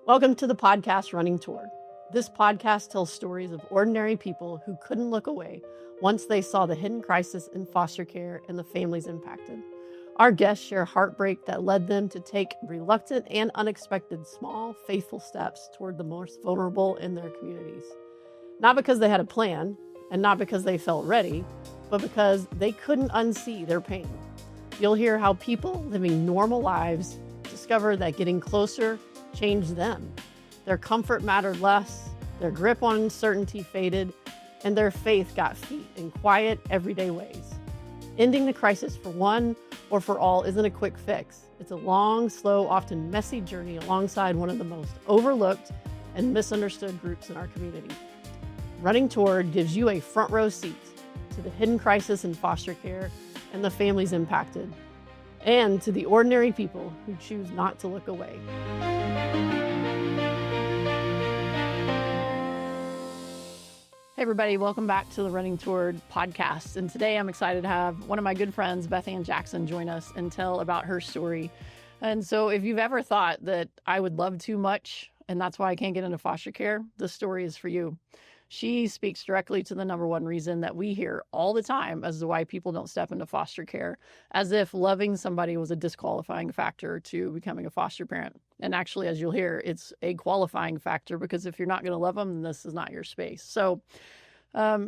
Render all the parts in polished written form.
Welcome to the podcast Running Toward. This podcast tells stories of ordinary people who couldn't look away once they saw the hidden crisis in foster care and the families impacted. Our guests share heartbreak that led them to take reluctant and unexpected small, faithful steps toward the most vulnerable in their communities. Not because they had a plan, and not because they felt ready, but because they couldn't unsee their pain. You'll hear how people living normal lives discover that getting closer changed them. Their comfort mattered less, their grip on uncertainty faded, and their faith got feet in quiet, everyday ways. Ending the crisis for one or for all isn't a quick fix. It's a long, slow, often messy journey alongside one of the most overlooked and misunderstood groups in our community. Running Toward gives you a front row seat to the hidden crisis in foster care and the families impacted, and to the ordinary people who choose not to look away. Hey everybody, welcome back to the Running Toward podcast. And today I'm excited to have one of my good friends, Bethann Jackson, join us and tell about her story. And so if you've ever thought that I would love too much and that's why I can't get into foster care, this story is for you. She speaks directly to the number one reason that we hear all the time as to why people don't step into foster care, as if loving somebody was a disqualifying factor to becoming a foster parent. And actually, as you'll hear, it's a qualifying factor, because if you're not going to love them, then this is not your space. So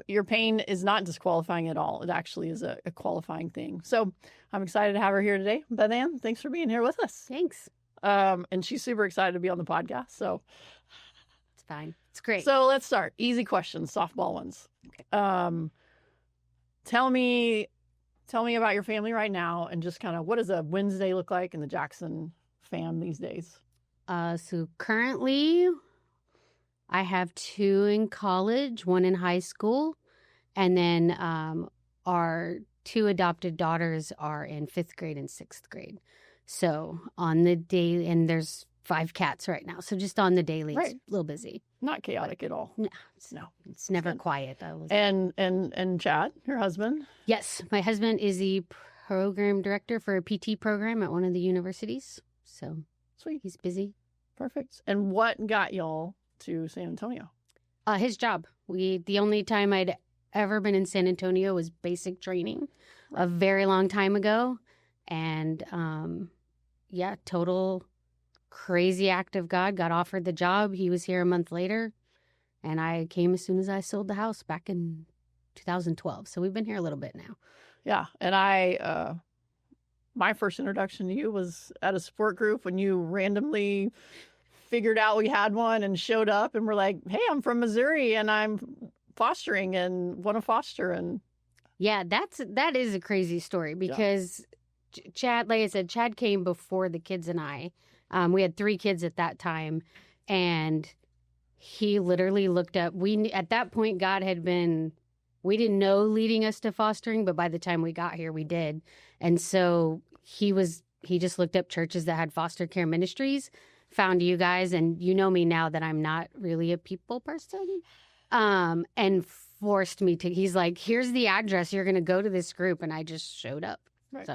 your pain is not disqualifying at all. It actually is a qualifying thing. So I'm excited to have her here today. Bethann, thanks for being here with us. Thanks. And she's super excited to be on the podcast. So it's fine. It's great. So let's start. Easy questions, softball ones. Okay. Tell me about your family right now, and just kind of what does a Wednesday look like in the Jackson fam these days? So currently I have two in college, one in high school, and then our two adopted daughters are in 5th grade and 6th grade. So on the daily, and there's 5 cats right now. So just on the daily, Right. It's a little busy. Not chaotic at all. No, No. it's never good. quiet. And Chad, your husband? Yes, my husband is the program director for a PT program at one of the universities. So Sweet. he's busy. Perfect. And what got y'all to San Antonio? His job. The only time I'd ever been in San Antonio was basic training a very long time ago. And total crazy act of God. Got offered the job. He was here a month later. And I came as soon as I sold the house back in 2012. So we've been here a little bit now. Yeah. And my first introduction to you was at a support group when you randomly figured out we had one and showed up and were like, hey, I'm from Missouri and I'm fostering and want to foster. And yeah, that is a crazy story because Chad, like I said, Chad came before the kids and I. We had 3 kids at that time, and he literally looked up. At that point, God had been, we didn't know, leading us to fostering, but by the time we got here, we did. And so he just looked up churches that had foster care ministries, found you guys, and you know me now that I'm not really a people person, and forced me to, he's like, here's the address, you're going to go to this group, and I just showed up. Right.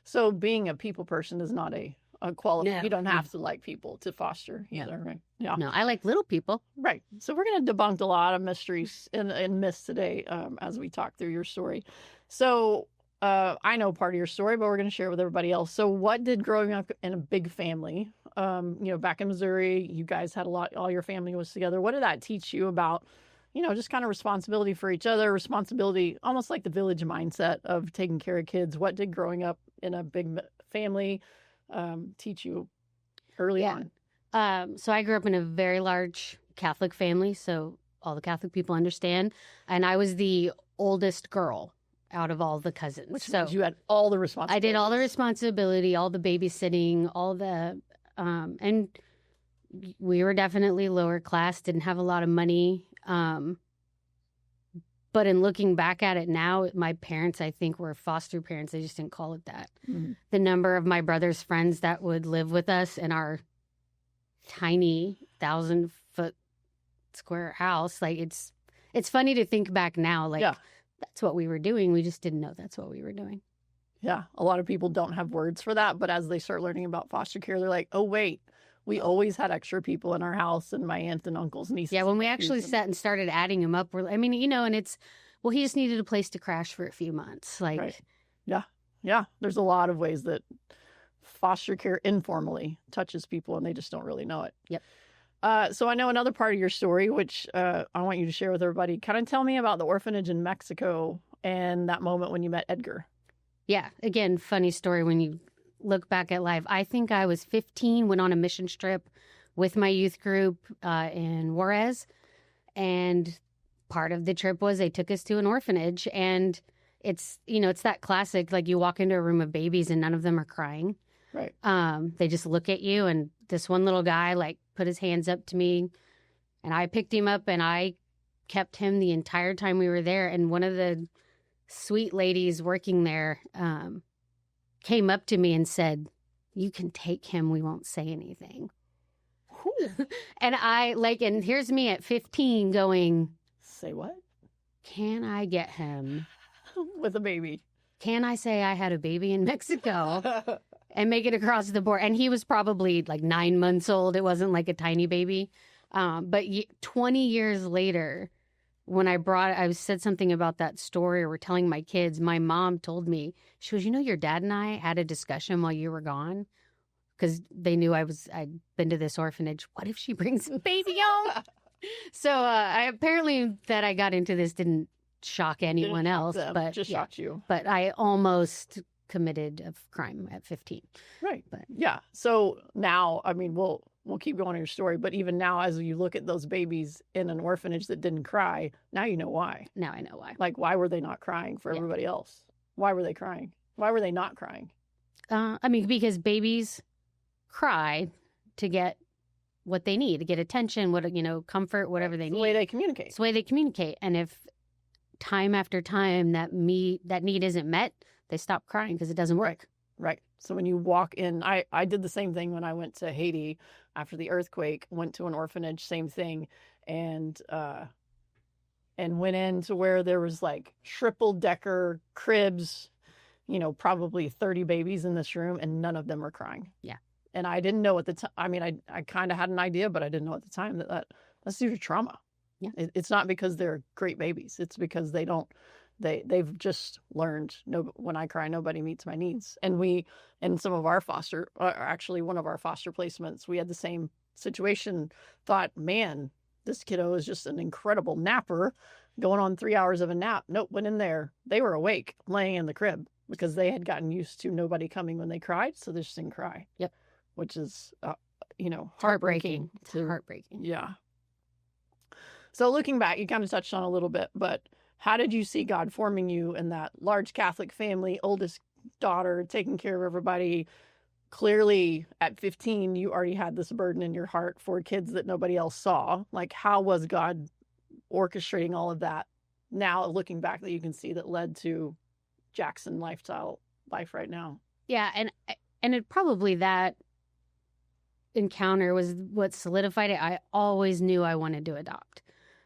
So being a people person is not a quality. No. You don't have to like people to foster either, right? Yeah. No, I like little people. Right. So we're going to debunk a lot of mysteries and myths today as we talk through your story. So I know part of your story, but we're going to share it with everybody else. So what did growing up in a big family, back in Missouri, you guys had all your family was together. What did that teach you about, just kind of responsibility for each other, responsibility, almost like the village mindset of taking care of kids? What did growing up in a big family teach you early on? So I grew up in a very large Catholic family, so all the Catholic people understand. And I was the oldest girl out of all the cousins. Which means you had all the responsibility. I did all the responsibility, all the babysitting, all the, and we were definitely lower class, didn't have a lot of money. But in looking back at it now, my parents, I think, were foster parents. They just didn't call it that. Mm-hmm. The number of my brother's friends that would live with us in our tiny 1,000-foot square house, like it's funny to think back now. Like, that's what we were doing. We just didn't know that's what we were doing. Yeah, a lot of people don't have words for that. But as they start learning about foster care, they're like, oh, wait, We always had extra people in our house, and my aunts and uncles, nieces. Yeah, when we and actually nephews, sat and started adding him up, I mean, and it's, well, he just needed a place to crash for a few months. Like, right. Yeah. There's a lot of ways that foster care informally touches people, and they just don't really know it. Yep. So I know another part of your story, which I want you to share with everybody. Kind of tell me about the orphanage in Mexico and that moment when you met Edgar. Yeah, again, funny story when you look back at life. I think I was 15, went on a mission trip with my youth group in Juarez, and part of the trip was they took us to an orphanage, and it's that classic, like you walk into a room of babies and none of them are crying. Right. They just look at you, and this one little guy like put his hands up to me, and I picked him up and I kept him the entire time we were there. And one of the sweet ladies working there came up to me and said, "You can take him. We won't say anything." And and here's me at 15 going, "Say what? Can I get him?" With a baby. Can I say I had a baby in Mexico and make it across the board? And he was probably like 9 months old. It wasn't like a tiny baby. But 20 years later, when I said something about that story, or we're telling my kids, my mom told me, she goes, your dad and I had a discussion while you were gone, because they knew I'd been to this orphanage. What if she brings a baby home? So apparently that I got into this didn't shock anyone else, but just shocked you. But I almost committed a crime at 15. Right. But yeah. So now, I mean, we'll keep going on your story, but even now, as you look at those babies in an orphanage that didn't cry, now you know why. Now I know why. Like, why were they not crying for everybody else? Why were they crying? Why were they not crying? I mean, because babies cry to get what they need, to get attention, comfort, whatever they need. It's the way they communicate. It's the way they communicate. And if time after time that need isn't met, they stop crying because it doesn't work. Right. So when you walk in, I did the same thing when I went to Haiti after the earthquake, went to an orphanage, same thing, and went into where there was like triple-decker cribs, probably 30 babies in this room, and none of them were crying. Yeah. And I didn't know at the time. I mean, I kind of had an idea, but I didn't know at the time that's due to trauma. Yeah. It's not because they're great babies. It's because they've just learned, when I cry, nobody meets my needs. And some of our actually one of our foster placements, we had the same situation, thought, man, this kiddo is just an incredible napper, going on 3 hours of a nap. Nope, went in there. They were awake, laying in the crib, because they had gotten used to nobody coming when they cried, so they just didn't cry. Yep. Which is, heartbreaking. It's heartbreaking. Yeah. So looking back, you kind of touched on a little bit, but how did you see God forming you in that large Catholic family, oldest daughter, taking care of everybody? Clearly, at 15, you already had this burden in your heart for kids that nobody else saw. Like, how was God orchestrating all of that? Now, looking back, that you can see that led to Jackson life right now. Yeah, and it probably, that encounter was what solidified it. I always knew I wanted to adopt.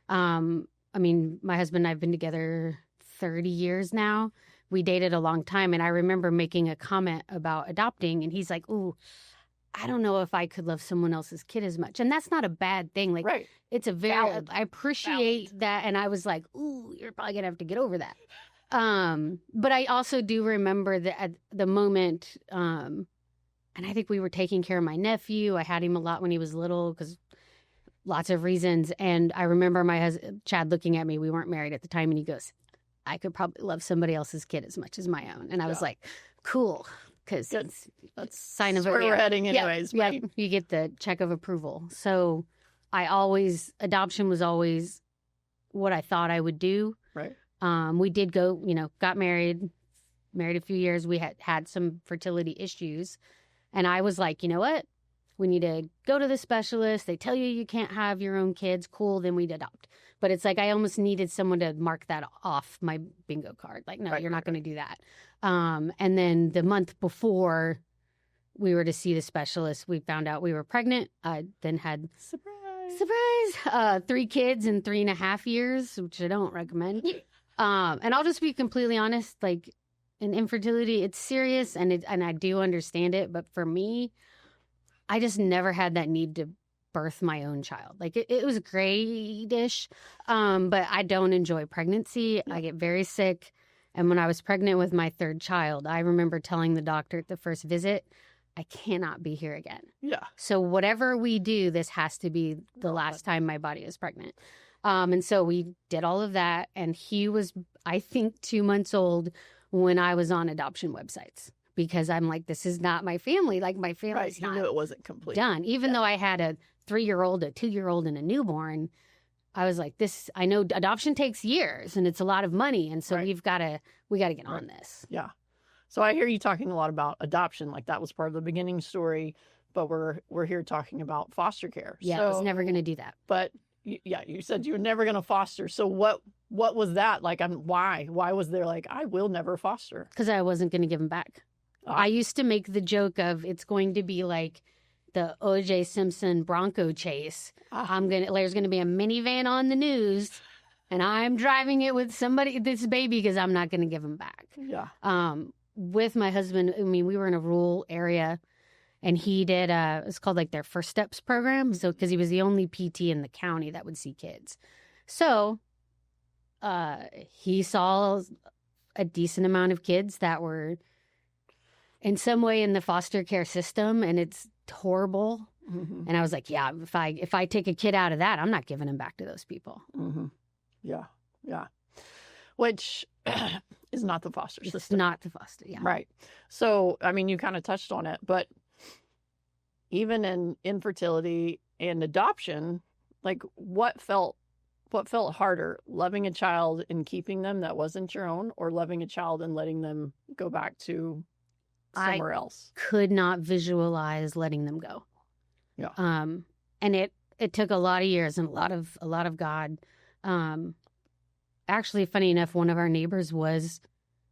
I mean, my husband and I have been together 30 years now. We dated a long time, and I remember making a comment about adopting, and he's like, "Ooh, I don't know if I could love someone else's kid as much." And that's not a bad thing. Like, right. It's a very, I appreciate that. And I was like, "Ooh, you're probably gonna have to get over that." But I also do remember that at the moment, and I think we were taking care of my nephew. I had him a lot when he was little because lots of reasons. And I remember my husband, Chad, looking at me. We weren't married at the time. And he goes, "I could probably love somebody else's kid as much as my own." And I was like, cool. Because that's a sign of where we're heading anyways. Yeah, right? You get the check of approval. So adoption was always what I thought I would do. Right. We did go, got married a few years. We had some fertility issues. And I was like, you know what? We need to go to the specialist. They tell you can't have your own kids. Cool, then we'd adopt. But it's like I almost needed someone to mark that off my bingo card. Like, no, you're not going to do that. And then the month before we were to see the specialist, we found out we were pregnant. I then had surprise 3 kids in 3.5 years, which I don't recommend. And I'll just be completely honest. Like, in infertility, it's serious, and I do understand it. But for me, I just never had that need to birth my own child. Like it was great-ish, but I don't enjoy pregnancy. I get very sick. And when I was pregnant with my third child, I remember telling the doctor at the first visit, I cannot be here again. Yeah. So whatever we do, this has to be the last time my body is pregnant. And so we did all of that. And he was, I think, 2 months old when I was on adoption websites. Because I'm like, this is not my family. Like, my family's Right. You knew it wasn't complete. done. Even though I had a 3-year-old, a 2-year-old, and a newborn, I was like, I know adoption takes years and it's a lot of money. And so we got to get on this. Yeah. So I hear you talking a lot about adoption. Like that was part of the beginning story, but we're here talking about foster care. Yeah, I was never going to do that. But you said you were never going to foster. So what was that? Like, why was there like, I will never foster? Because I wasn't going to give him back. I used to make the joke of it's going to be like the O.J. Simpson Bronco chase. There's going to be a minivan on the news, and I'm driving it with this baby, because I'm not going to give him back. Yeah. With my husband, I mean, we were in a rural area, and he did it's called like their First Steps program. So because he was the only PT in the county that would see kids, so he saw a decent amount of kids that were in some way in the foster care system, and it's horrible. Mm-hmm. And I was like, yeah, if I take a kid out of that, I'm not giving him back to those people. Mm-hmm. Yeah. Yeah. Which is not the foster system. It's not the foster. Yeah. Right. So, I mean, you kind of touched on it, but even in infertility and adoption, like what felt harder, loving a child and keeping them that wasn't your own, or loving a child and letting them go back to somewhere else? Could not visualize letting them go. Yeah. And it took a lot of years and a lot of God. Actually, funny enough, one of our neighbors was,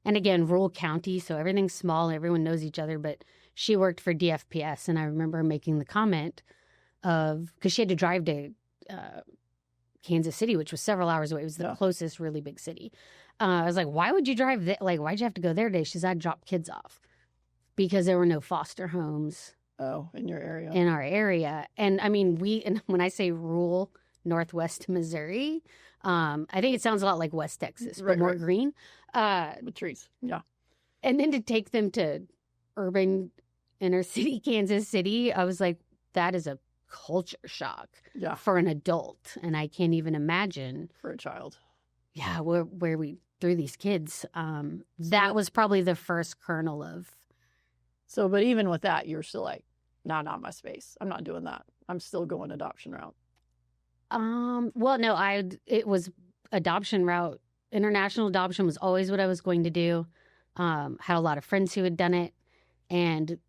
and again, rural county, so everything's small, everyone knows each other, but she worked for DFPS, and I remember making the comment because she had to drive to Kansas City, which was several hours away. It was the closest really big city. I was like, why would you drive there? Like, why'd you have to go there today? She said, I dropped kids off because there were no foster homes. Oh, in your area. In our area. And I mean, when I say rural Northwest Missouri, I think it sounds a lot like West Texas, but more green. With trees. Yeah. And then to take them to urban inner city, Kansas City, I was like, that is a culture shock for an adult. And I can't even imagine. For a child. Yeah, where we threw these kids. That was probably the first kernel of. So, but even with that, you're still like, nah, not my space. I'm not doing that. I'm still going adoption route. Well, no, it was adoption route. International adoption was always what I was going to do. Had a lot of friends who had done it, and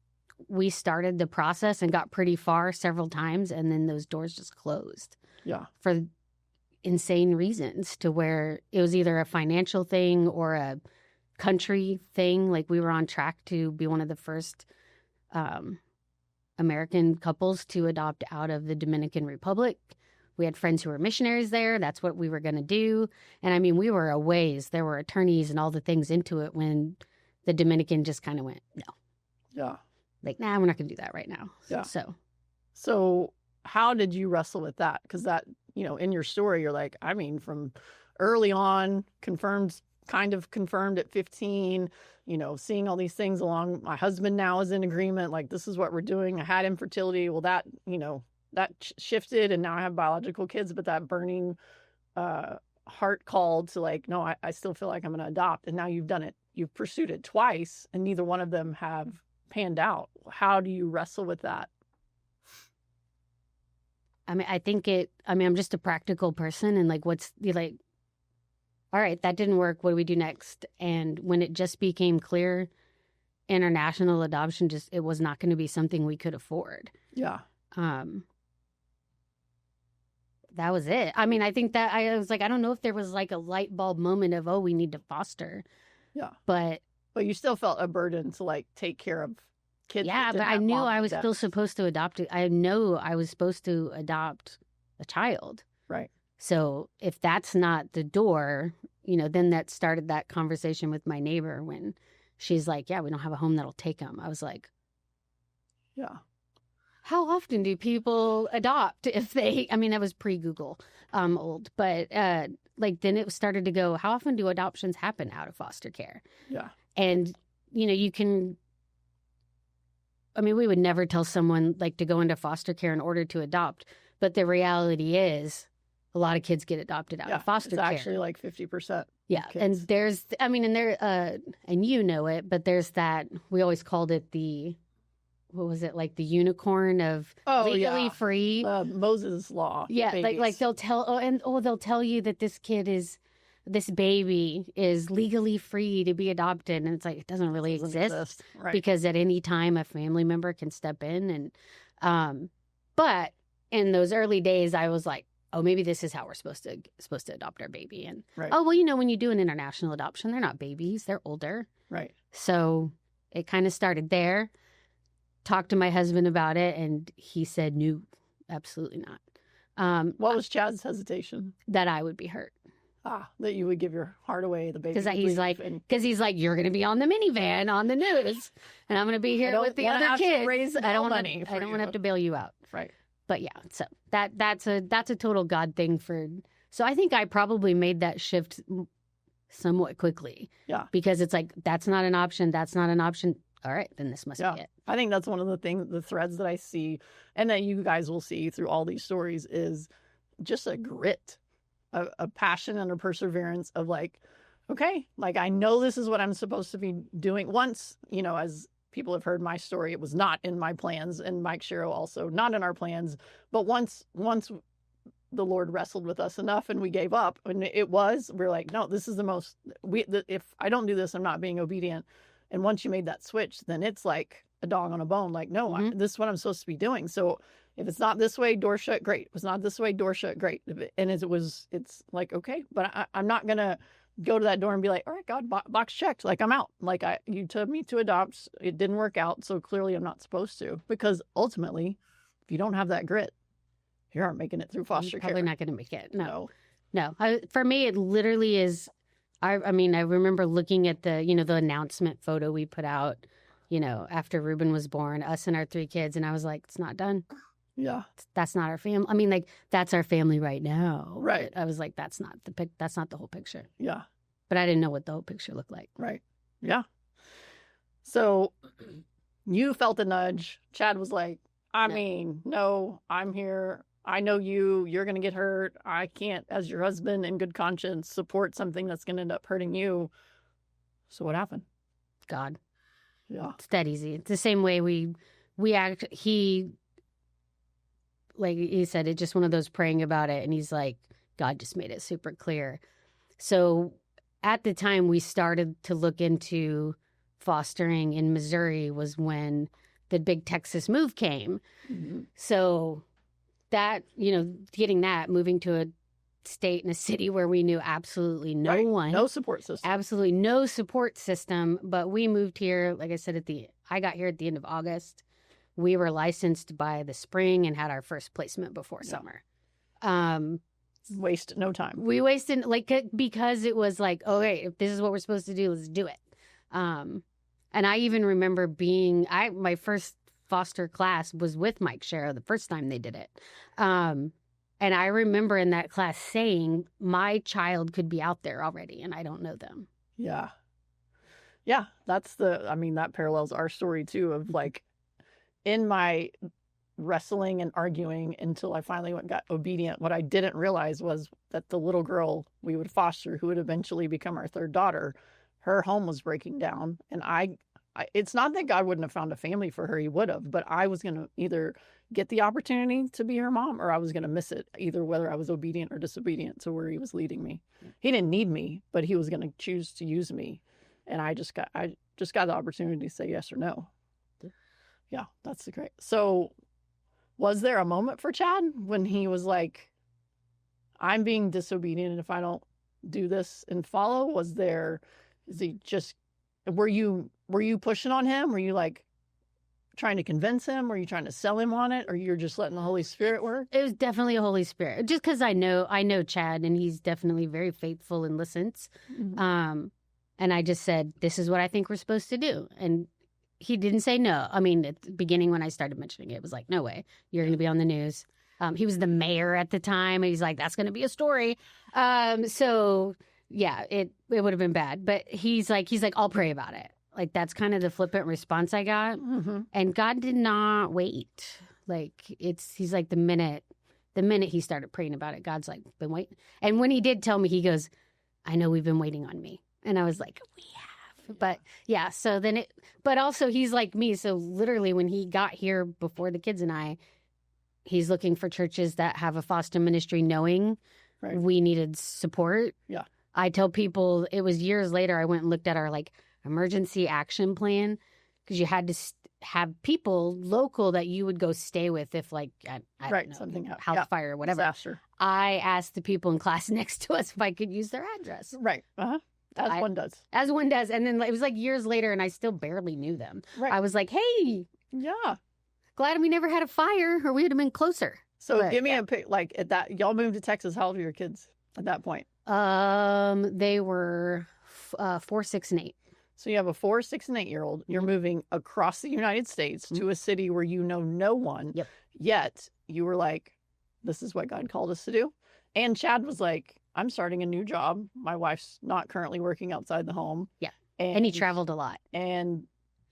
we started the process and got pretty far several times, and then those doors just closed. Yeah. For insane reasons, to where it was either a financial thing or a country thing. Like, we were on track to be one of the first American couples to adopt out of the Dominican Republic. We had friends who were missionaries there. That's what we were going to do. And I mean, we were a ways. There were attorneys and all the things into it when the Dominican just kind of went, no. Yeah. Like, nah, we're not going to do that right now. Yeah. So how did you wrestle with that? Because that, in your story, you're like, I mean, from early on, kind of confirmed at 15, seeing all these things along. My husband now is in agreement. Like, this is what we're doing. I had infertility. Well, that, that shifted, and now I have biological kids, but that burning heart called to like, no, I still feel like I'm going to adopt. And now you've done it. You've pursued it twice, and neither one of them have panned out. How do you wrestle with that? I mean, I'm just a practical person, and like, all right, that didn't work. What do we do next? And when it just became clear, international adoption, it was not going to be something we could afford. Yeah. That was it. I mean, I think that I was like, I don't know if there was like a light bulb moment of, oh, we need to foster. Yeah. But you still felt a burden to like take care of kids. Yeah, but I knew I was still supposed to adopt it. I know I was supposed to adopt a child. Right. So if that's not the door, then that started that conversation with my neighbor when she's like, yeah, we don't have a home that'll take them. I was like, yeah. how often do people adopt if they, I mean, that was pre-Google, old, but like then it started to go, how often do adoptions happen out of foster care? Yeah. And, you know, you can, I mean, we would never tell someone like to go into foster care in order to adopt, but the reality is a lot of kids get adopted out of foster care. It's actually like 50%. Yeah. And there's, I mean, and there, and you know it, but there's that, we always called it the, what was it, like the unicorn of legally free? Moses Law. Yeah. Babies. Like they'll tell, they'll tell you that this baby is legally free to be adopted. And it's like, it doesn't really exist. Right. Because at any time a family member can step in. And, but in those early days, I was like, oh, maybe this is how we're supposed to adopt our baby. And, oh, well, you know, when you do an international adoption, they're not babies, they're older. Right. So it kind of started there. Talked to my husband about it, and he said, no, absolutely not. What was Chad's hesitation? That I would be hurt. That you would give your heart away, the baby. Because he's like, you're going to be on the minivan on the news, and I'm going to be here with the other kids. I don't want to have to bail you out. Right. But yeah, so that's a total God thing so I think I probably made that shift somewhat quickly. Yeah. Because it's like, that's not an option. That's not an option. All right, then this must be it. I think that's one of the threads that I see and that you guys will see through all these stories is just a grit, a passion and a perseverance of like, okay, like I know this is what I'm supposed to be doing. Once, you know, as people have heard my story, it was not in my plans, and Mike Sherrill also not in our plans. But once the Lord wrestled with us enough and we gave up, and we're like, no, this is if I don't do this, I'm not being obedient. And once you made that switch, then it's like a dog on a bone. Like, no, this is what I'm supposed to be doing. So if it's not this way, door shut, great. If it's not this way, door shut, great. And it's like, okay, but I'm not going to go to that door and be like, all right, God, box checked. Like, I'm out. Like, you told me to adopt. It didn't work out. So clearly I'm not supposed to. Because ultimately, if you don't have that grit, you aren't making it through foster care. Probably not going to make it. No. For me, it literally is. I mean, I remember looking at the announcement photo we put out, after Ruben was born, us and our 3 kids. And I was like, it's not done. Yeah. That's not our family. I mean, like, that's our family right now. Right. But I was like, that's not the whole picture. Yeah. But I didn't know what the whole picture looked like. Right. Yeah. So you felt a nudge. Chad was like, no, I'm here. I know you're going to get hurt. I can't, as your husband in good conscience, support something that's going to end up hurting you. So what happened? God. Yeah. It's that easy. It's the same way we act. Like he said, it's just one of those praying about it. And he's like, God just made it super clear. So at the time we started to look into fostering in Missouri was when the big Texas move came. Mm-hmm. So that, moving to a state and a city where we knew absolutely no one. No support system. Absolutely no support system. But we moved here, like I said, I got here at the end of August. We were licensed by the spring and had our first placement before summer. Wasted no time. We wasted, because it was like, okay, if this is what we're supposed to do, let's do it. And I even remember my first foster class was with Mike Sherrill the first time they did it. And I remember in that class saying, my child could be out there already and I don't know them. Yeah. Yeah. That parallels our story too of like, in my wrestling and arguing until I finally got obedient, what I didn't realize was that the little girl we would foster, who would eventually become our 3rd daughter, her home was breaking down. And it's not that God wouldn't have found a family for her, he would have, but I was going to either get the opportunity to be her mom or I was going to miss it, either whether I was obedient or disobedient to where he was leading me. He didn't need me, but he was going to choose to use me. And I just got the opportunity to say yes or no. Yeah, that's great. So was there a moment for Chad when he was like, I'm being disobedient if I don't do this and follow? Were you pushing on him? Were you like trying to convince him? Were you trying to sell him on it? Or you're just letting the Holy Spirit work? It was definitely a Holy Spirit. Just because I know Chad and he's definitely very faithful and listens. Mm-hmm. And I just said, this is what I think we're supposed to do. And he didn't say no. I mean, at the beginning when I started mentioning it was like, no way, you're going to be on the news. He was the mayor at the time. And he's like, that's going to be a story. So yeah, it would have been bad. But he's like, I'll pray about it. Like, that's kind of the flippant response I got. Mm-hmm. And God did not wait. Like, he's like, the minute he started praying about it, God's like, been waiting. And when he did tell me, he goes, I know we've been waiting on me. And I was like, we have. But yeah, so then but also he's like me. So literally when he got here before the kids and I, he's looking for churches that have a foster ministry, knowing we needed support. Yeah. I tell people, it was years later, I went and looked at our like emergency action plan, because you had to have people local that you would go stay with if like, I don't know, something happened. House fire or whatever. Disaster. I asked the people in class next to us if I could use their address. Right. As one does. As one does. And then it was like years later and I still barely knew them. Right. I was like, hey. Yeah. Glad we never had a fire or we would have been closer. So give me a pic, like at that, y'all moved to Texas. How old were your kids at that point? They were 4, 6, and 8. So you have a 4, 6, and 8-year-old. You're moving across the United States to a city where you know no one. Yep. Yet you were like, this is what God called us to do. And Chad was like, I'm starting a new job. My wife's not currently working outside the home. Yeah. And he traveled a lot. And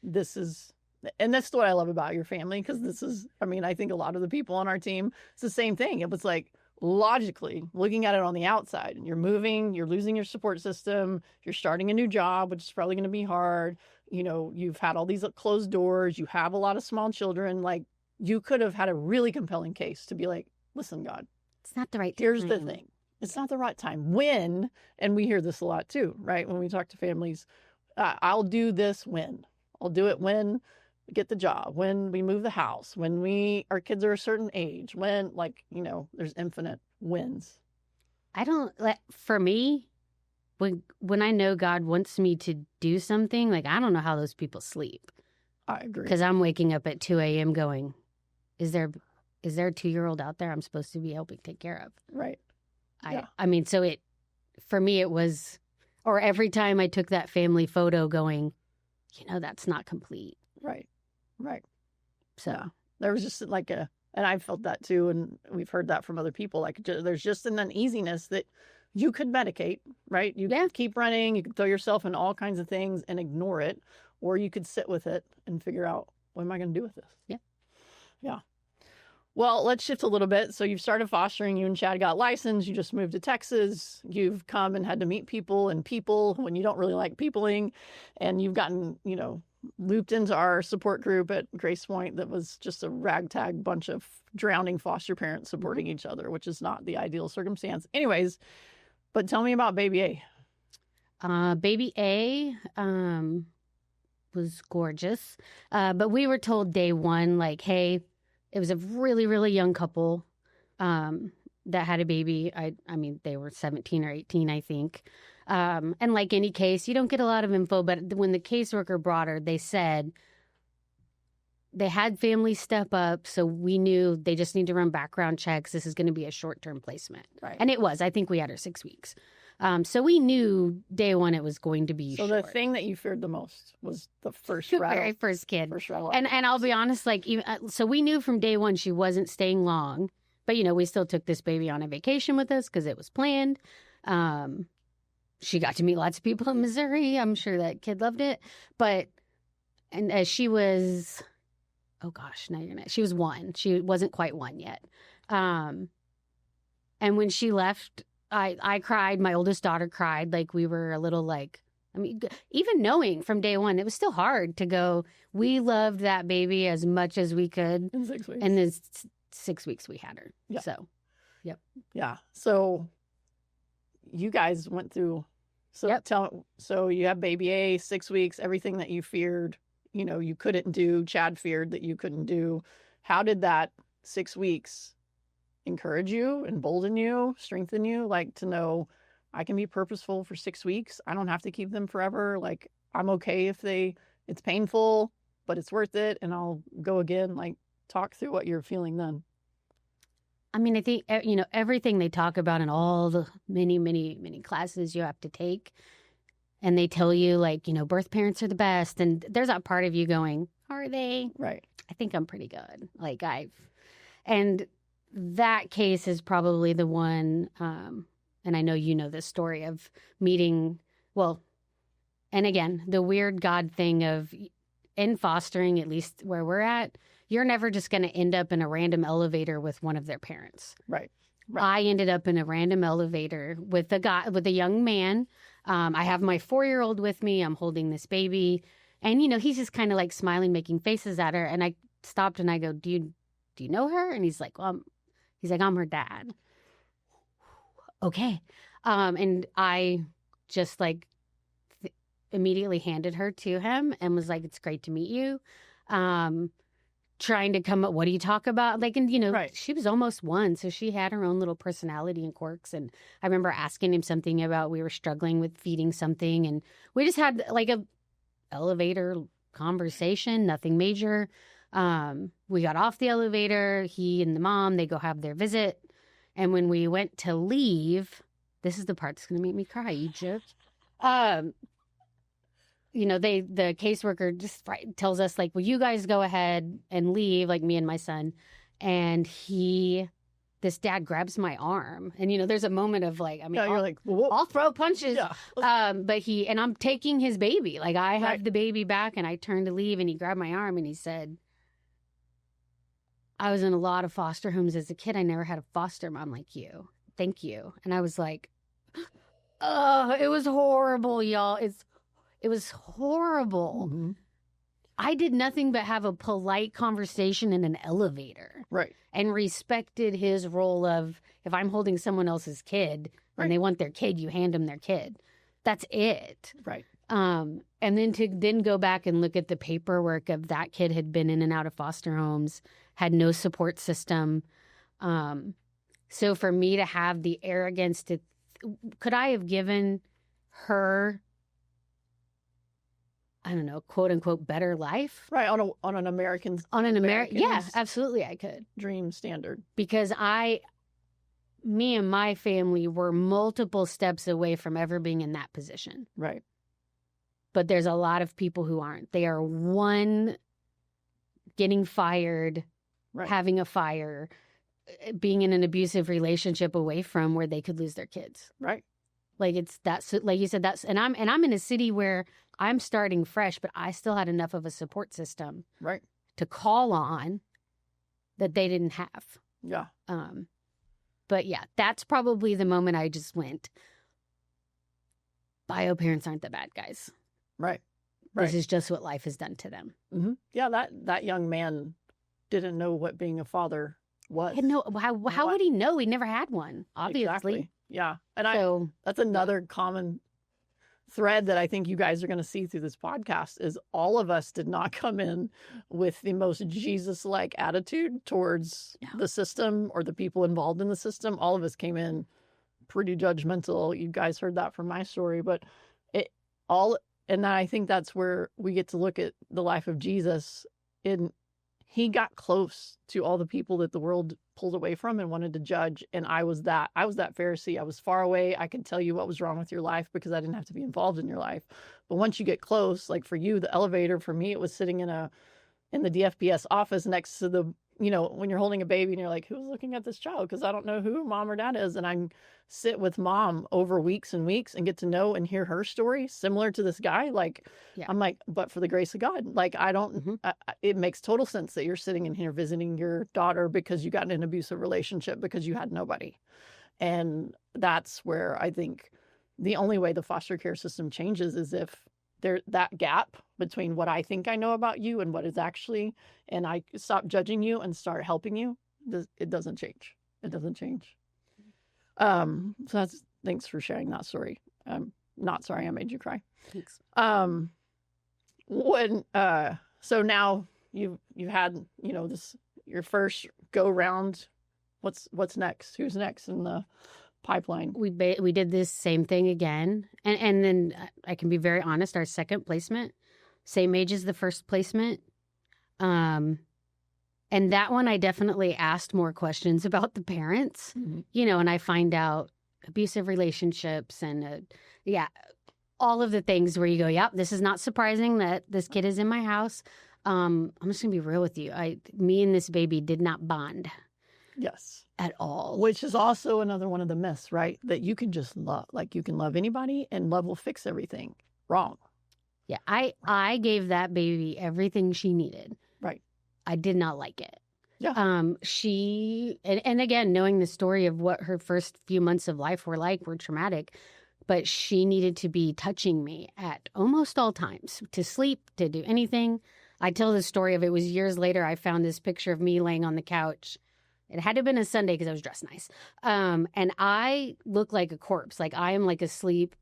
that's what I love about your family, because I think a lot of the people on our team, it's the same thing. It was like, logically looking at it on the outside, and you're moving, you're losing your support system, you're starting a new job, which is probably going to be hard. You know, you've had all these closed doors, you have a lot of small children. Like, you could have had a really compelling case to be like, listen, God, it's not the right time. Here's the thing. It's not the right time. When, and we hear this a lot too, right? When we talk to families, I'll do this when. I'll do it when we get the job, when we move the house, when our kids are a certain age, when, like, you know, there's infinite wins. For me, when I know God wants me to do something, like, I don't know how those people sleep. I agree. Because I'm waking up at 2 a.m. going, is there a 2-year-old out there I'm supposed to be helping take care of? Right. I mean, so for me, it was, or every time I took that family photo going, you know, that's not complete. Right. So there was just like and I felt that too. And we've heard that from other people. Like, there's just an uneasiness that you could medicate, right? You could keep running, you could throw yourself in all kinds of things and ignore it, or you could sit with it and figure out, what am I going to do with this? Yeah. Well, let's shift a little bit. So you've started fostering, you and Chad got licensed, you just moved to Texas, you've come and had to meet people when you don't really like peopling, and you've gotten, you know, looped into our support group at Grace Point that was just a ragtag bunch of drowning foster parents supporting each other, which is not the ideal circumstance. Anyways, but tell me about Baby A. Baby A was gorgeous. But we were told day one, like, hey, it was a really, really young couple that had a baby. I mean, they were 17 or 18, I think. And like any case, you don't get a lot of info. But when the caseworker brought her, they said they had families step up. So we knew they just need to run background checks. This is going to be a short-term placement. Right. And it was. I think we had her 6 weeks. So we knew day one it was going to be short. The thing that you feared the most was the very first kid. First rattle. And I'll be honest, like, so we knew from day one she wasn't staying long, but you know, we still took this baby on a vacation with us because it was planned. She got to meet lots of people in Missouri. I'm sure that kid loved it. And as she was, she was 1. She wasn't quite 1 yet. And when she left, I cried. My oldest daughter cried. Like, we were a little like, I mean, even knowing from day one, it was still hard to go, we loved that baby as much as we could. In 6 weeks. And then 6 weeks we had her. Yeah. So, yep. Yeah. So you guys went through, so you have Baby A, 6 weeks, everything that you feared, you know, you couldn't do, Chad feared that you couldn't do. How did that 6 weeks encourage you, embolden you, strengthen you, like, to know I can be purposeful for 6 weeks. I don't have to keep them forever. Like, I'm okay if it's painful, but it's worth it. And I'll go again. Like, talk through what you're feeling then. I mean, I think, you know, everything they talk about in all the many, many, many classes you have to take, and they tell you, like, you know, birth parents are the best. And there's that part of you going, are they? Right. I think I'm pretty good. Like, and that case is probably the one, and I know you know this story of meeting, well, and again, the weird God thing of in fostering, at least where we're at, you're never just going to end up in a random elevator with one of their parents. Right. I ended up in a random elevator with a young man. I have my 4-year-old with me. I'm holding this baby, and you know, he's just kind of like smiling, making faces at her. And I stopped and I go, "Do you know her?" And he's like, "I'm her dad." Okay, and I just like immediately handed her to him and was like, "It's great to meet you." Trying to come up, what do you talk about? Like, and you know, Right. she was almost 1, so she had her own little personality and quirks. And I remember asking him something about we were struggling with feeding something, and we just had like a elevator conversation, nothing major. We got off the elevator, he and the mom, they go have their visit. And when we went to leave, this is the part that's going to make me cry, you jerk. You know, the caseworker just tells us, like, well, you guys go ahead and leave, like me and my son. And this dad grabs my arm. And, you know, there's a moment of like, I mean, you're like, whoa. I'll throw punches. Yeah. But and I'm taking his baby. Like, I have the baby back, and I turned to leave, and he grabbed my arm and he said, I was in a lot of foster homes as a kid. I never had a foster mom like you. Thank you. And I was like, oh, it was horrible, y'all. It was horrible. Mm-hmm. I did nothing but have a polite conversation in an elevator. Right. And respected his role of, if I'm holding someone else's kid and they want their kid, you hand them their kid. That's it. Right. And then to go back and look at the paperwork of that kid had been in and out of foster homes, had no support system. So for me to have the arrogance could I have given her, I don't know, quote unquote, better life? Right. On an American. Yeah, absolutely I could. Dream standard. Because me and my family were multiple steps away from ever being in that position. Right. But there's a lot of people who aren't. They are one getting fired, having a fire, being in an abusive relationship away from where they could lose their kids. Right. Like like you said, and I'm in a city where I'm starting fresh, but I still had enough of a support system to call on that they didn't have. Yeah. But yeah, that's probably the moment I just went, bio parents aren't the bad guys. Right. This is just what life has done to them. Mm-hmm. Yeah, that young man didn't know what being a father was. How would he know? He never had one, obviously. Exactly. Yeah. And that's another common thread that I think you guys are going to see through this podcast is all of us did not come in with the most Jesus-like attitude towards the system or the people involved in the system. All of us came in pretty judgmental. You guys heard that from my story, but and I think that's where we get to look at the life of Jesus. He got close to all the people that the world pulled away from and wanted to judge. And I was that Pharisee. I was far away. I could tell you what was wrong with your life because I didn't have to be involved in your life. But once you get close, like for you, the elevator, for me, it was sitting in the DFPS office next to the, when you're holding a baby and you're like, who's looking at this child? Because I don't know who mom or dad is. And I sit with mom over weeks and weeks and get to know and hear her story similar to this guy. Like, I'm like, but for the grace of God, like, it makes total sense that you're sitting in here visiting your daughter because you got in an abusive relationship because you had nobody. And that's where I think the only way the foster care system changes is if that gap between what I think I know about you and what is actually, and I stop judging you and start helping you, it doesn't change. It doesn't change. So thanks for sharing that story. I'm not sorry I made you cry. Thanks. So now you've had, this, your first go round. What's next? Who's next in the pipeline? We did this same thing again. And then I can be very honest, our second placement, same age as the first placement. And that one, I definitely asked more questions about the parents, and I find out abusive relationships and, all of the things where you go, yep, this is not surprising that this kid is in my house. I'm just gonna be real with you. Me and this baby did not bond. Yes. At all. Which is also another one of the myths, right? That you can just love, like you can love anybody and love will fix everything. Wrong. Yeah, I gave that baby everything she needed. Right. I did not like it. Yeah. She, and again, knowing the story of what her first few months of life were like were traumatic, but she needed to be touching me at almost all times, to sleep, to do anything. I tell the story of, it was years later, I found this picture of me laying on the couch. It had to have been a Sunday because I was dressed nice. And I look like a corpse. Like I am like asleep.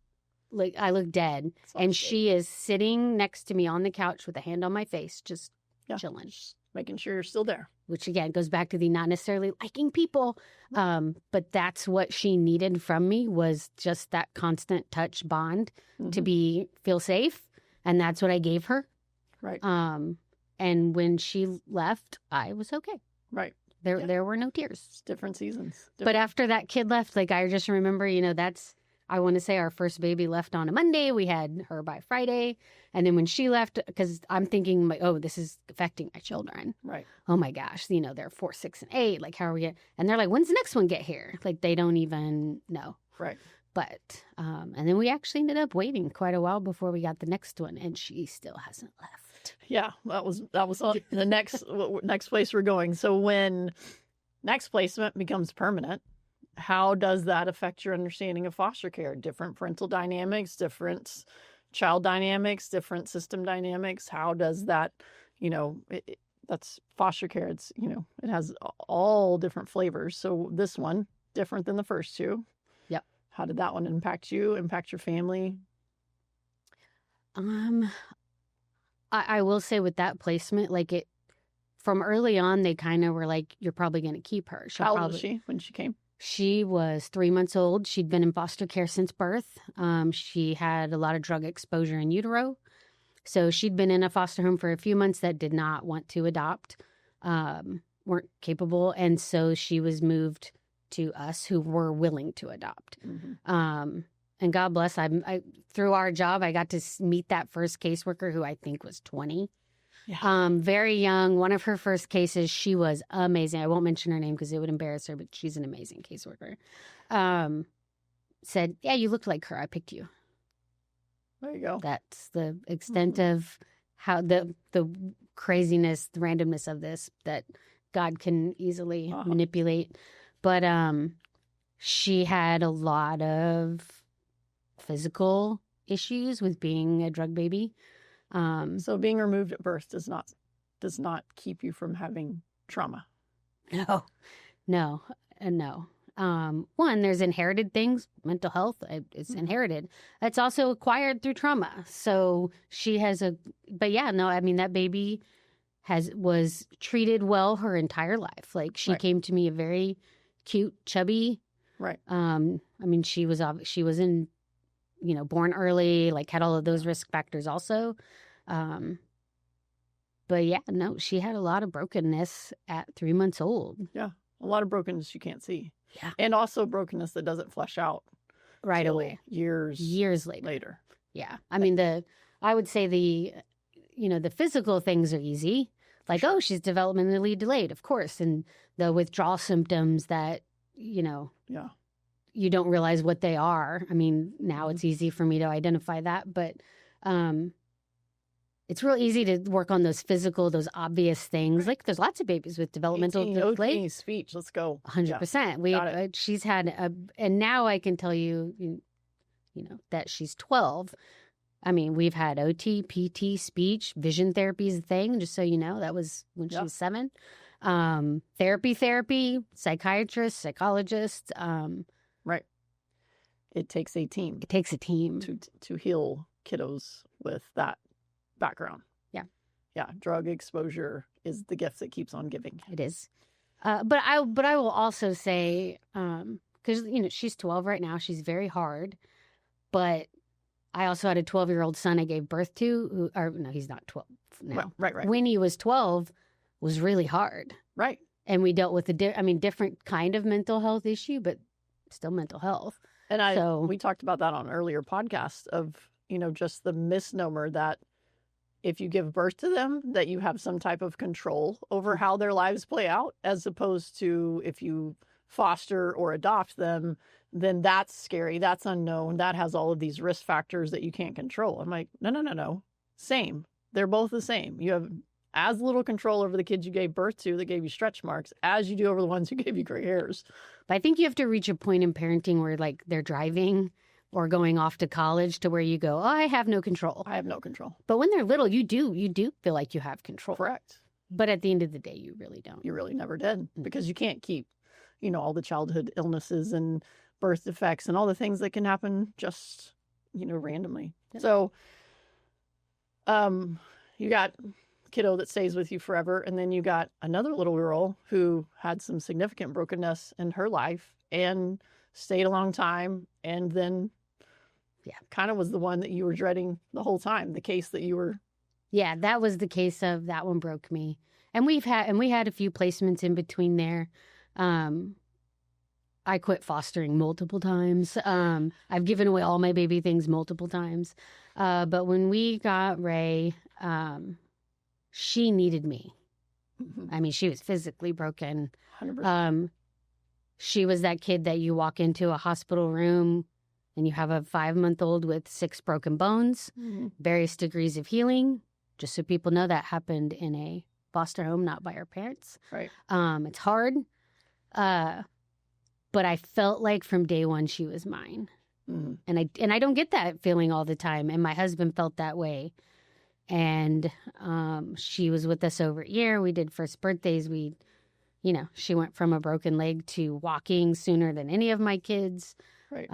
Like I look dead. And she is sitting next to me on the couch with a hand on my face, just chilling. Just making sure you're still there. Which again goes back to the not necessarily liking people. But that's what she needed from me, was just that constant touch bond to feel safe. And that's what I gave her. Right. And when she left, I was okay. Right. There were no tears. It's different seasons. But after that kid left, like I just remember, I want to say our first baby left on a Monday. We had her by Friday. And then when she left, because I'm thinking, like, oh, this is affecting my children. Right. Oh my gosh, they're 4, 6, and 8. Like, how are we and they're like, when's the next one get here? Like, they don't even know. Right. But, and then we actually ended up waiting quite a while before we got the next one, and she still hasn't left. Yeah, that was the next place we're going. So when next placement becomes permanent, how does that affect your understanding of foster care? Different parental dynamics, different child dynamics, different system dynamics. How does that, that's foster care. It's, it has all different flavors. So this one, different than the first two. Yep. How did that one impact you, impact your family? I will say with that placement, like from early on, they kind of were like, you're probably going to keep her. How old was she when she came? She was 3 months old. She'd been in foster care since birth. She had a lot of drug exposure in utero. So she'd been in a foster home for a few months that did not want to adopt, weren't capable. And so she was moved to us, who were willing to adopt. And God bless, I through our job, I got to meet that first caseworker, who I think was 20. Yeah. Very young. One of her first cases, she was amazing. I won't mention her name because it would embarrass her, but she's an amazing caseworker. Said, yeah, you looked like her. I picked you. There you go. That's the extent of how the craziness, the randomness of this that God can easily manipulate. But she had a lot of physical issues with being a drug baby. So being removed at birth does not keep you from having trauma. No. One, there's inherited things, mental health, it's inherited. It's also acquired through trauma. So she has that baby was treated well her entire life. Like she came to me a very cute, chubby. Right. She was in, born early, like had all of those risk factors also. But yeah, no, she had a lot of brokenness at 3 months old. Yeah. A lot of brokenness you can't see. Yeah. And also brokenness that doesn't flesh out right away. Years later. Yeah. I would say the physical things are easy. Like, oh, she's developmentally delayed, of course. And the withdrawal symptoms that, Yeah. you don't realize what they are. Now it's easy for me to identify that, but it's real easy to work on those physical, those obvious things. Like there's lots of babies with developmental delay. Speech. Let's go. 100%. She's had and now I can tell you, that she's 12. We've had OT, PT, speech, vision therapy is a thing. Just so you know, that was when she was 7. Therapy, psychiatrist, psychologist. Right. It takes a team. It takes a team to heal kiddos with that background. Yeah. Drug exposure is the gift that keeps on giving. It is. But I will also say, because she's 12 right now, she's very hard. But I also had a 12-year-old son I gave birth to. He's not 12 now. Right. When he was 12, was really hard. Right. And we dealt with different kind of mental health issue, but still mental health. And we talked about that on an earlier podcast of, just the misnomer that if you give birth to them, that you have some type of control over how their lives play out, as opposed to if you foster or adopt them, then that's scary, that's unknown, that has all of these risk factors that you can't control. I'm like, no. Same. They're both the same. You have as little control over the kids you gave birth to that gave you stretch marks as you do over the ones who gave you gray hairs. But I think you have to reach a point in parenting where like they're driving or going off to college to where you go, oh, I have no control. I have no control. But when they're little, you do feel like you have control. Correct. But at the end of the day, you really don't. You really never did, because you can't keep, all the childhood illnesses and birth defects and all the things that can happen just, randomly. Yep. So, you got kiddo that stays with you forever, and then you got another little girl who had some significant brokenness in her life and stayed a long time, and then kind of was the one that you were dreading the whole time, the case that you were. Yeah, that was the case of that one broke me. And we had a few placements in between there. I quit fostering multiple times. I've given away all my baby things multiple times. But when we got Ray, she needed me. I mean, she was physically broken. 100%. She was that kid that you walk into a hospital room and you have a 5-month-old with 6 broken bones, various degrees of healing. Just so people know, that happened in a foster home, not by our parents. Right. It's hard. But I felt like from day one she was mine. And I don't get that feeling all the time. And my husband felt that way. And she was with us over a year. We did first birthdays. She went from a broken leg to walking sooner than any of my kids. Right.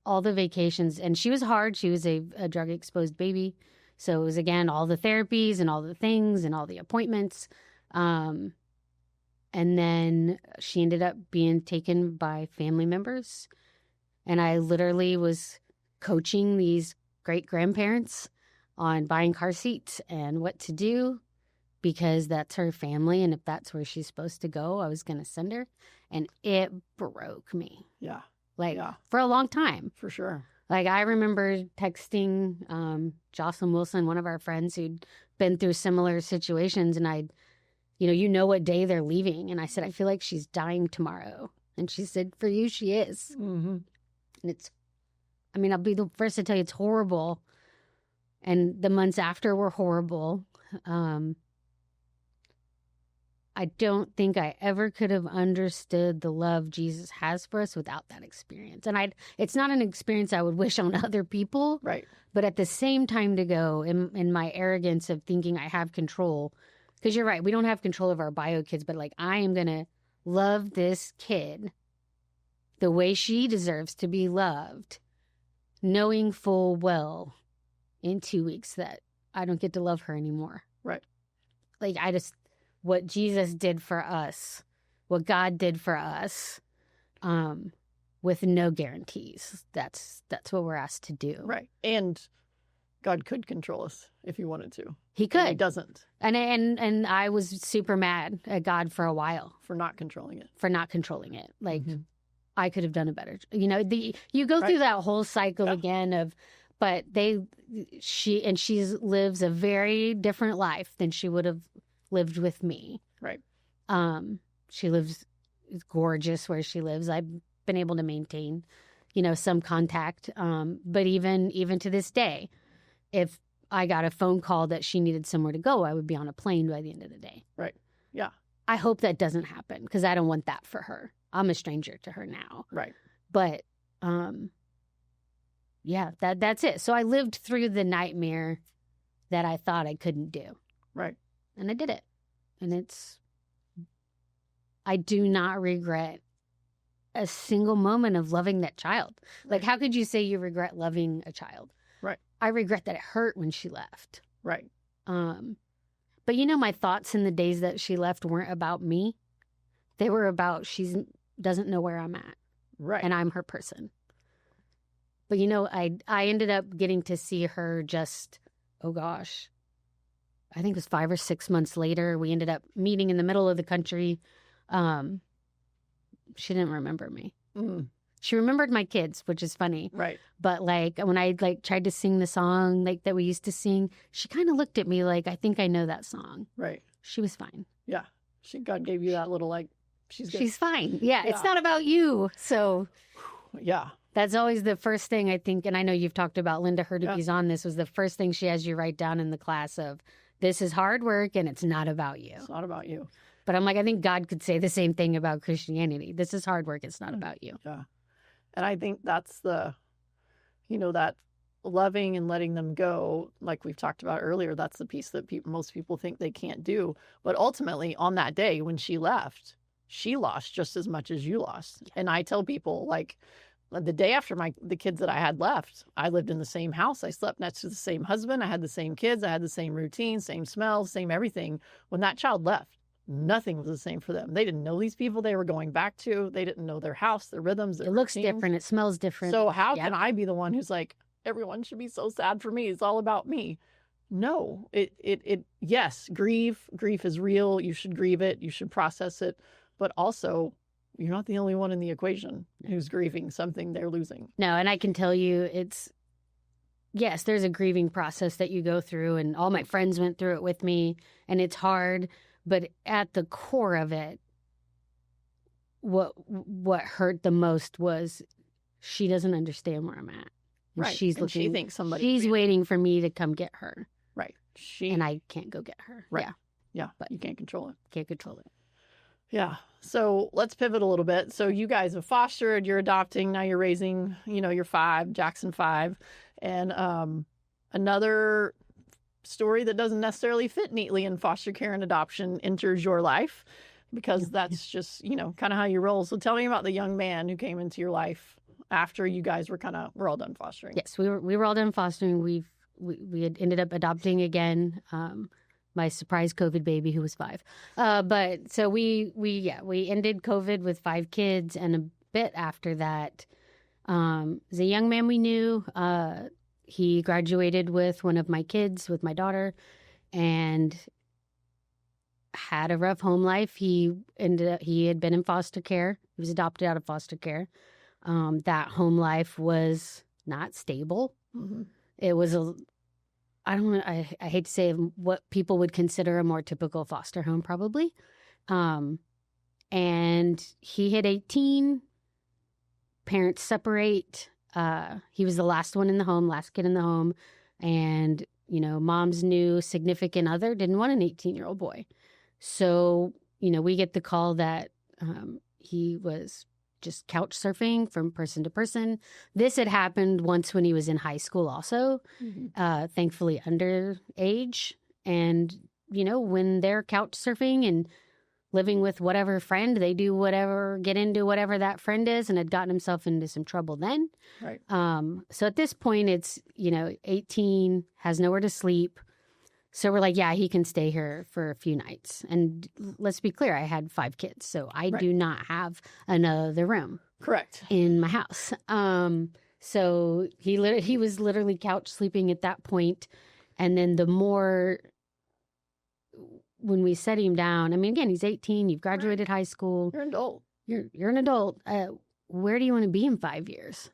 All the vacations. And she was hard. She was a drug-exposed baby. So it was, again, all the therapies and all the things and all the appointments. And then she ended up being taken by family members. And I literally was coaching these great-grandparents on buying car seats and what to do, because that's her family. And if that's where she's supposed to go, I was going to send her. And it broke me. Yeah. For a long time. For sure. Like, I remember texting Jocelyn Wilson, one of our friends who'd been through similar situations, and I'd, what day they're leaving. And I said, I feel like she's dying tomorrow. And she said, for you, she is. Mm-hmm. And I'll be the first to tell you it's horrible. And the months after were horrible. I don't think I ever could have understood the love Jesus has for us without that experience. And it's not an experience I would wish on other people. Right. But at the same time, to go in my arrogance of thinking I have control, because you're right, we don't have control of our bio kids, but like, I am going to love this kid the way she deserves to be loved, knowing full well in 2 weeks that I don't get to love her anymore. Right. Like, what Jesus did for us, what God did for us, with no guarantees. That's what we're asked to do. Right. And God could control us if he wanted to. He could. And he doesn't. And I was super mad at God for a while. For not controlling it. Like, I could have done a better. You go through that whole cycle again of, but she lives a very different life than she would have lived with me. Right. She lives, it's gorgeous where she lives. I've been able to maintain, some contact. But even to this day, if I got a phone call that she needed somewhere to go, I would be on a plane by the end of the day. Right. Yeah. I hope that doesn't happen, because I don't want that for her. I'm a stranger to her now. Right. But, that's it. So I lived through the nightmare that I thought I couldn't do. Right. And I did it. And I do not regret a single moment of loving that child. Like, how could you say you regret loving a child? Right. I regret that it hurt when she left. Right. But my thoughts in the days that she left weren't about me. They were about she doesn't know where I'm at. Right. And I'm her person. But I ended up getting to see her just, oh gosh, I think it was 5 or 6 months later. We ended up meeting in the middle of the country. She didn't remember me. She remembered my kids, which is funny. Right. But like when I like tried to sing the song like that we used to sing, she kind of looked at me like, I think I know that song. Right. She was fine. Yeah. God gave you that little like, she's good. She's fine. Yeah, Yeah. it's not about you. So Yeah. that's always the first thing I think. And I know you've talked about Linda Hurtigy's on this, was the first thing she has you write down in the class of, this is hard work and it's not about you. It's not about you. But I'm like, I think God could say the same thing about Christianity. This is hard work. It's not about you. Yeah. And I think that's that loving and letting them go, like we've talked about earlier, that's the piece that most people think they can't do. But ultimately, on that day when she left, she lost just as much as you lost. Yeah. And I tell people, like, the day after the kids that I had left, I lived in the same house. I slept next to the same husband. I had the same kids. I had the same routine, same smells, same everything. When that child left, nothing was the same for them. They didn't know these people they were going back to. They didn't know their house, their rhythms. It looks different. It smells different. So how can I be the one who's like, everyone should be so sad for me? It's all about me. No, yes, grief is real. You should grieve it. You should process it. But also, you're not the only one in the equation who's grieving something they're losing. No, and I can tell you yes, there's a grieving process that you go through, and all my friends went through it with me, and it's hard. But at the core of it, what hurt the most was she doesn't understand where I'm at. And right. She's and looking. She thinks she's waiting for me to come get her. Right. And I can't go get her. Right. Yeah. But you can't control it. Can't control it. Yeah. So let's pivot a little bit. So you guys have fostered, you're adopting, now you're raising, you're 5, Jackson 5. And another story that doesn't necessarily fit neatly in foster care and adoption enters your life, because that's just, kind of how you roll. So tell me about the young man who came into your life after you guys we're all done fostering. Yes, we were all done fostering. We had ended up adopting again. My surprise COVID baby who was 5. But so we ended COVID with 5 kids, and a bit after that, was a young man we knew. He graduated with one of my kids, with my daughter, and had a rough home life. He had been in foster care. He was adopted out of foster care. That home life was not stable. Mm-hmm. It was I hate to say what people would consider a more typical foster home, probably. And he hit 18. Parents separate. He was the last one in the home, last kid in the home. And, mom's new significant other didn't want an 18-year-old boy. So, we get the call that he was just couch surfing from person to person. This had happened once when he was in high school also, thankfully underage. And, when they're couch surfing and living with whatever friend, they do whatever, get into whatever that friend is, and had gotten himself into some trouble then. Right. So at this point, it's, 18, has nowhere to sleep. So we're like, yeah, he can stay here for a few nights. And let's be clear, I had 5 kids, so I do not have another room. Correct. In my house. So he was literally couch sleeping at that point. And then when we set him down, I mean, again, he's 18, you've graduated high school. You're an adult. You're an adult. Where do you want to be in 5 years?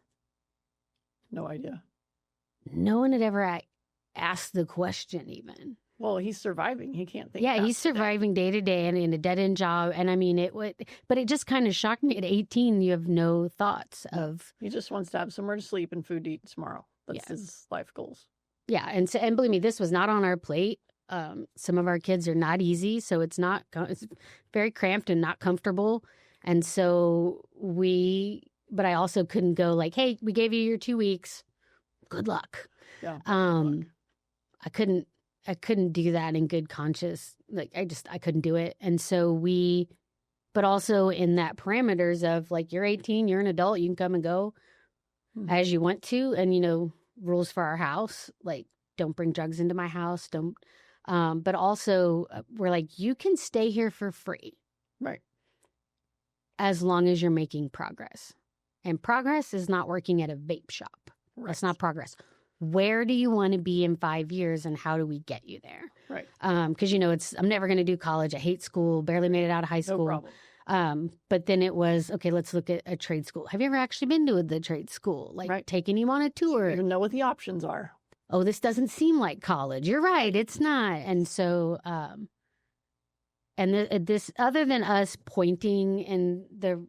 No idea. No one had ever asked the question even. Well, he's surviving. He can't think. Yeah, he's surviving day to day and in a dead-end job. And I mean, but it just kind of shocked me. At 18, you have no thoughts of. He just wants to have somewhere to sleep and food to eat tomorrow. That's his life goals. Yeah, and believe me, this was not on our plate. Some of our kids are not easy, so it's very cramped and not comfortable. And so but I also couldn't go like, hey, we gave you your 2 weeks. Good luck. Yeah. I couldn't do that in good conscience. Like I couldn't do it. And so but also in that parameters of like, you're 18, you're an adult, you can come and go as you want to. And, rules for our house, like don't bring drugs into my house. Don't, but also we're like, you can stay here for free. Right. As long as you're making progress. And progress is not working at a vape shop. Right. That's not progress. Where do you want to be in 5 years, and how do we get you there? Right. Because, I'm never going to do college. I hate school, barely made it out of high school. No But then it was, okay, let's look at a trade school. Have you ever actually been to the trade school? Like Right. taking him on a tour? You know what the options are. Oh, this doesn't seem like college. You're right. It's not. And so, and this, other than us pointing in the,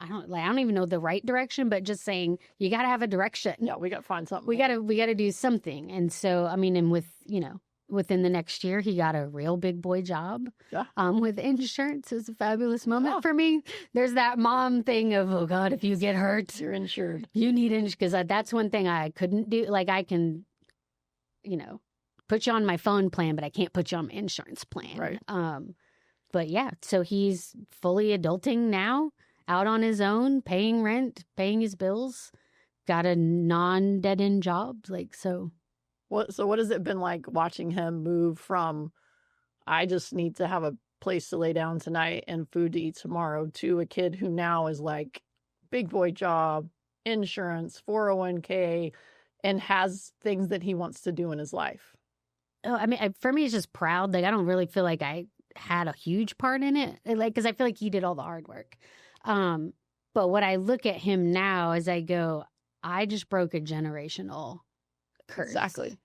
I don't even know the right direction, but just saying you got to have a direction. Yeah, we got to find something. We got to do something. And so, I mean, and within the next year, he got a real big boy job. Yeah. With insurance. It was a fabulous moment for me. There's that mom thing of, oh God, if you get hurt, you're insured. You need insurance, because that's one thing I couldn't do. Like I can, put you on my phone plan, but I can't put you on my insurance plan. Right. But yeah, so he's fully adulting now, out on his own, paying rent, paying his bills, got a non-dead end job. So what has it been like watching him move from, I just need to have a place to lay down tonight and food to eat tomorrow, to a kid who now is like big boy job, insurance, 401k, and has things that he wants to do in his life? Oh, I mean, for me, it's just proud. Like, I don't really feel like I had a huge part in it, like, because I feel like he did all the hard work. But what I look at him now is I go, I just broke a generational curse. Exactly.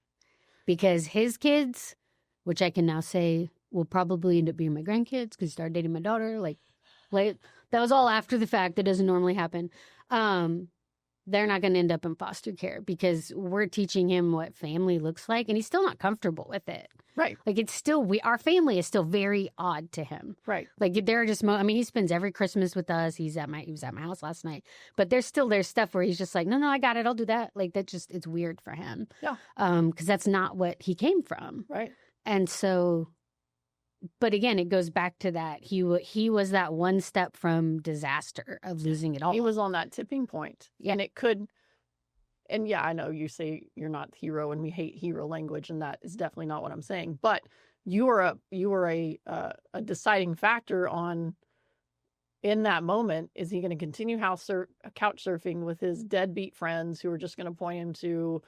Because his kids, which I can now say will probably end up being my grandkids because he started dating my daughter. Like that was all after the fact. That doesn't normally happen. They're not going to end up in foster care because we're teaching him what family looks like, and he's still not comfortable with it. Right. Like it's still, our family is still very odd to him. Right. Like there are just, I mean, he spends every Christmas with us. He was at my house last night, but there's stuff where he's just like, no, I got it. I'll do that. Like it's weird for him. Yeah. Cause that's not what he came from. Right. And so, but again, it goes back to that. He was that one step from disaster of losing it all. He was on that tipping point. Yeah. And it could, and yeah, I know you say you're not the hero and we hate hero language, and that is definitely not what I'm saying. But you were a deciding factor on, in that moment, is he going to continue couch surfing with his deadbeat friends who are just going to point him to,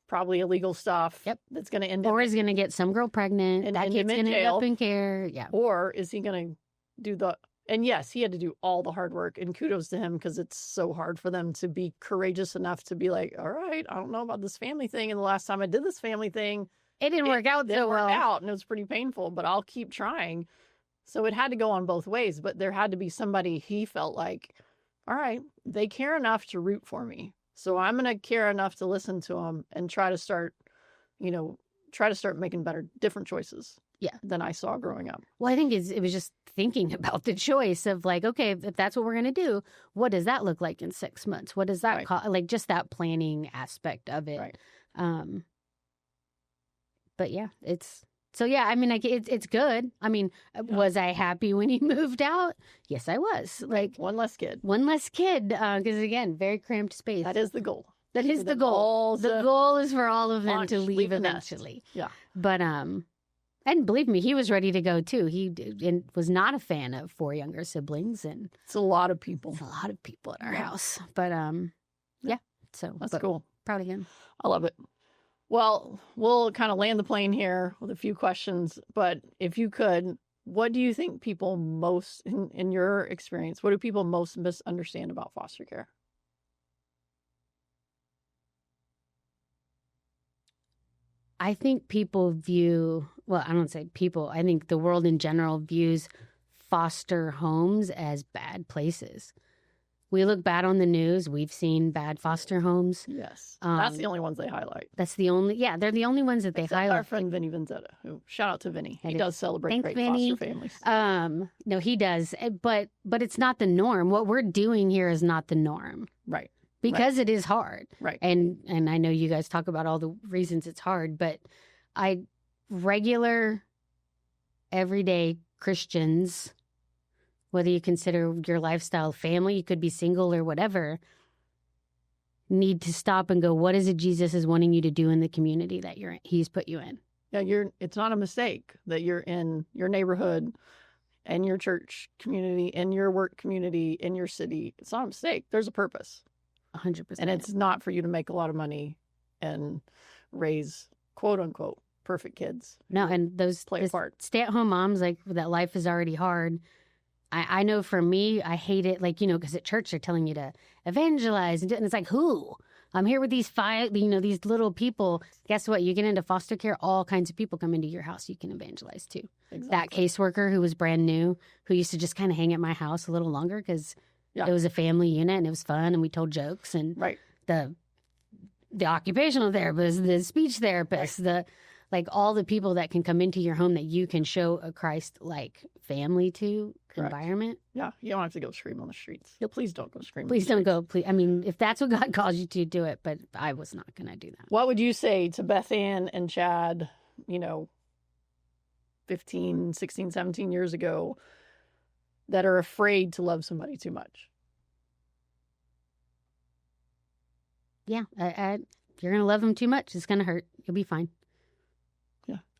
probably illegal stuff. Yep. That's going to end up. Or he's going to get some girl pregnant. And that kid's going to end up in care. Yeah. Or is he going to do and yes, he had to do all the hard work, and kudos to him, because it's so hard for them to be courageous enough to be like, all right, I don't know about this family thing. And the last time I did this family thing, it didn't work out so well. And it was pretty painful, but I'll keep trying. So it had to go on both ways, but there had to be somebody he felt like, all right, they care enough to root for me. So I'm going to care enough to listen to them and try to start making different choices. Yeah. Than I saw growing up. Well, I think it was just thinking about the choice of like, okay, if that's what we're going to do, what does that look like in 6 months? What does that cost? Like just that planning aspect of it. Right. But yeah, I mean, like it's good. I mean, was I happy when he moved out? Yes, I was. Like one less kid. Because again, very cramped space. That is the goal. That is the goal. The goal is for all of them to leave eventually. Yeah. But and believe me, he was ready to go too. He was not a fan of 4 younger siblings, and it's a lot of people. It's a lot of people at our house. But yeah. So that's cool. Proud of him. I love it. Well, we'll kind of land the plane here with a few questions, but if you could, what do you think people most, in your experience, what do people most misunderstand about foster care? I think people I don't say people, I think the world in general views foster homes as bad places. We look bad on the news. We've seen bad foster homes. Yes. That's the only ones they highlight. They're the only ones that they highlight. Our friend Vinny Vanzetta, who, shout out to Vinny. He does celebrate great foster families. No, he does. But it's not the norm. What we're doing here is not the norm. Right. Because it is hard. Right. And I know you guys talk about all the reasons it's hard, but regular, everyday Christians, whether you consider your lifestyle family, you could be single or whatever, need to stop and go, what is it Jesus is wanting you to do in the community that he's put you in? Yeah, it's not a mistake that you're in your neighborhood and your church community, in your work community, in your city. It's not a mistake. There's a purpose. 100%. And it's not for you to make a lot of money and raise quote unquote perfect kids. No, and those play a part. Stay-at-home moms, like, that life is already hard. I know for me, I hate it, like, because at church they're telling you to evangelize, and it's like, who? I'm here with these these little people. Guess what? You get into foster care, all kinds of people come into your house you can evangelize to. Exactly. That caseworker who was brand new, who used to just kind of hang at my house a little longer because it was a family unit and it was fun and we told jokes, and the occupational therapist, the speech therapist, all the people that can come into your home that you can show a Christ-like family to. Correct. Environment. Yeah, you don't have to go scream on the streets. Please don't go scream. Please don't go. Please, I mean, if that's what God calls you to, do it. But I was not going to do that. What would you say to Bethann and Chad, 15, 16, 17 years ago, that are afraid to love somebody too much? Yeah, if you're going to love them too much, it's going to hurt. You'll be fine.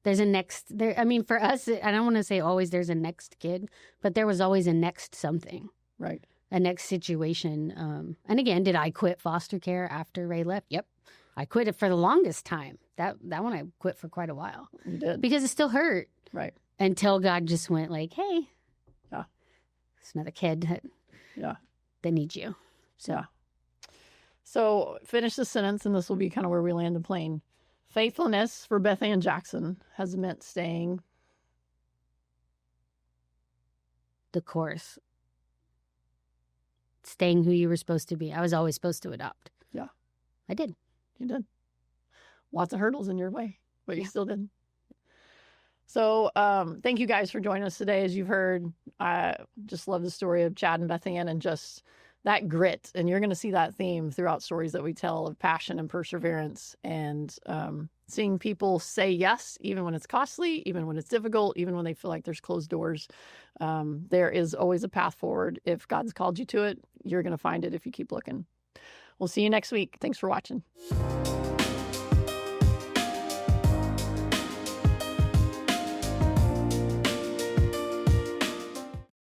There's a next there. I mean, for us, I don't want to say always there's a next kid, but there was always a next something, right? A next situation. And again, did I quit foster care after Ray left? Yep, I quit it for the longest time. That one I quit for quite a while. You did, because it still hurt, right? Until God just went like, "Hey, it's another kid that needs you." So finish the sentence, and this will be kind of where we land the plane. Faithfulness for Bethann Jackson has meant staying the course. Staying who you were supposed to be. I was always supposed to adopt. Yeah. I did. You did. Lots of hurdles in your way, but you still did. So thank you guys for joining us today. As you've heard, I just love the story of Chad and Bethann and just that grit. And you're going to see that theme throughout stories that we tell of passion and perseverance, and seeing people say yes, even when it's costly, even when it's difficult, even when they feel like there's closed doors. There is always a path forward. If God's called you to it, you're going to find it if you keep looking. We'll see you next week. Thanks for watching.